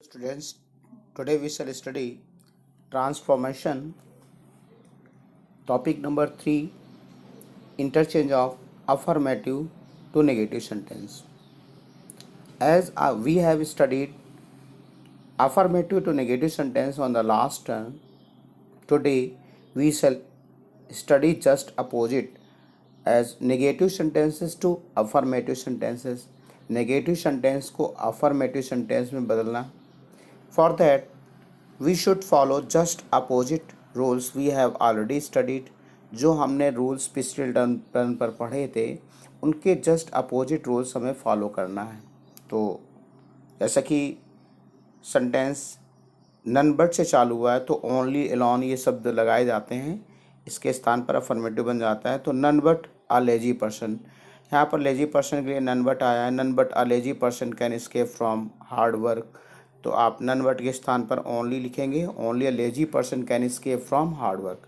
Students, today we shall study transformation. Topic number 3, interchange of affirmative to negative sentence. As we have studied affirmative to negative sentence on the last term, today we shall study just opposite as negative sentences to affirmative sentences. Negative sentence को affirmative sentence में बदलना. For that, we should follow just opposite rules we have already studied. जो हमने rules पिछले turn पर पढ़े थे उनके जस्ट अपोजिट रूल्स हमें फॉलो करना है. तो जैसा कि सेंटेंस नन बट से चालू हुआ है तो ओनली एलॉन ये शब्द लगाए जाते हैं, इसके स्थान पर अफर्मेटिव बन जाता है. तो none but a lazy person, यहाँ पर लेजी पर्सन के लिए नन बट आया है. None but a lazy person can escape from hard work, तो आप नन बट के स्थान पर ओनली लिखेंगे. Only a lazy person can escape from hard work.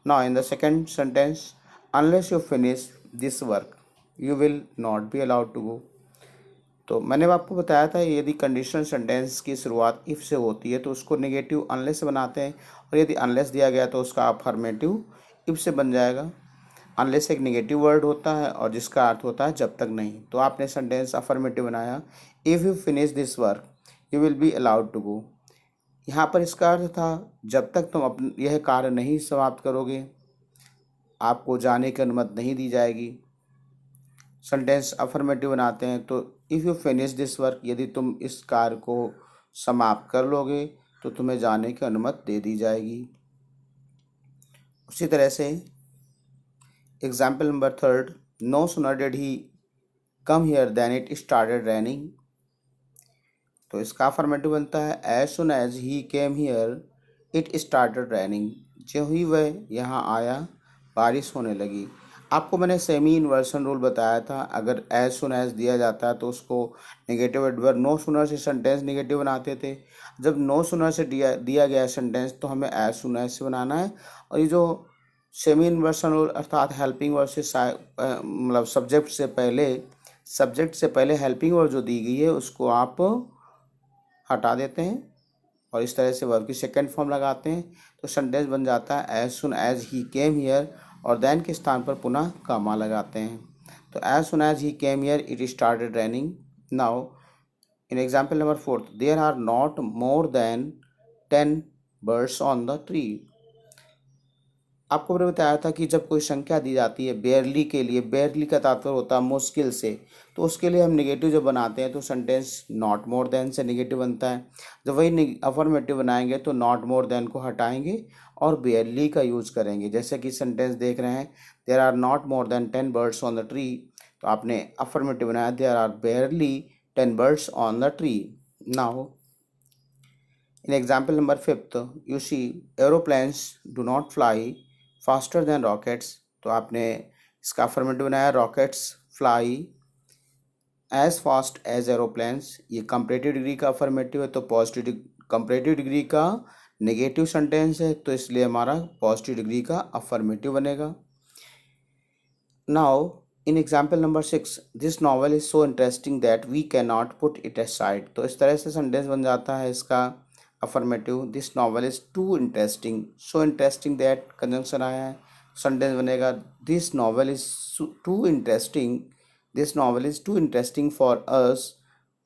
Now in the second sentence, unless you finish this work you will not be allowed to go. तो मैंने आपको बताया था यदि कंडीशनल सेंटेंस की शुरुआत इफ़ से होती है तो उसको नेगेटिव अनलेस से बनाते हैं, और यदि अनलेस दिया गया तो उसका अफर्मेटिव इफ़ से बन जाएगा. अनलेस एक नेगेटिव वर्ड होता है और जिसका अर्थ होता है जब तक नहीं. तो आपने सेंटेंस अफर्मेटिव बनाया, if you finish this work you will be allowed to go. यहाँ पर इसका अर्थ था जब तक तुम अपने यह कार्य नहीं समाप्त करोगे आपको जाने की अनुमति नहीं दी जाएगी. सेंटेंस अफर्मेटिव बनाते हैं तो if you finish this work, यदि तुम इस कार्य को समाप्त कर लोगे तो तुम्हें जाने की अनुमति दे दी जाएगी. उसी तरह से example number third, no sooner did he come here than it started raining. तो इसका अफर्मेटिव बनता है as soon as he came here it started raining. जो ही वह यहाँ आया बारिश होने लगी. आपको मैंने सेमी इन्वर्सन रूल बताया था, अगर एज सुन एज दिया जाता है तो उसको नेगेटिव एडवर्ब नो सुनर से सेंटेंस नेगेटिव बनाते थे. जब नो सुनर से दिया गया सेंटेंस तो हमें एज सुन एज से बनाना है. और ये जो सेमी इन्वर्सन रूल अर्थात हेल्पिंग वर्ब से मतलब सब्जेक्ट से पहले हेल्पिंग वर्ब जो दी गई है उसको आप हटा देते हैं और इस तरह से वर्ब की सेकेंड फॉर्म लगाते हैं तो सेंटेंस बन जाता है as soon as he came here, और देन के स्थान पर पुनः कामा लगाते हैं. तो as soon as he came here it started raining. Now in example number fourth, there are not more than 10 birds on the tree. आपको मैंने बताया था कि जब कोई संख्या दी जाती है बेयरली के लिए, बेयरली का तात्पर्य होता है मुश्किल से, तो उसके लिए हम नेगेटिव जब बनाते हैं तो सेंटेंस नॉट मोर देन से नेगेटिव बनता है. जब वही अफर्मेटिव बनाएंगे तो नॉट मोर देन को हटाएंगे और बेयरली का यूज करेंगे. जैसे कि सेंटेंस देख रहे हैं, there are not more than 10 birds on the tree, तो आपने अफर्मेटिव बनाया there are barely 10 birds on the tree. Now in example number fifth, you see aeroplanes do not fly faster than rockets. तो आपने इसका affirmative बनाया rockets fly as fast as aeroplanes. ये comparative degree का affirmative है तो positive comparative degree का negative sentence है तो इसलिए हमारा पॉजिटिव डिग्री का अफर्मेटिव बनेगा. Now in example number 6, this novel is so interesting that we can not put it aside. तो इस तरह से सेंटेंस बन जाता है इसका affirmative, this novel is too interesting. So interesting that conjunction आया है, सेंटेंस बनेगा this novel is too interesting, this novel is too interesting for us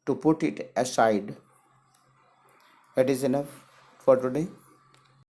to put it aside. That is enough for today.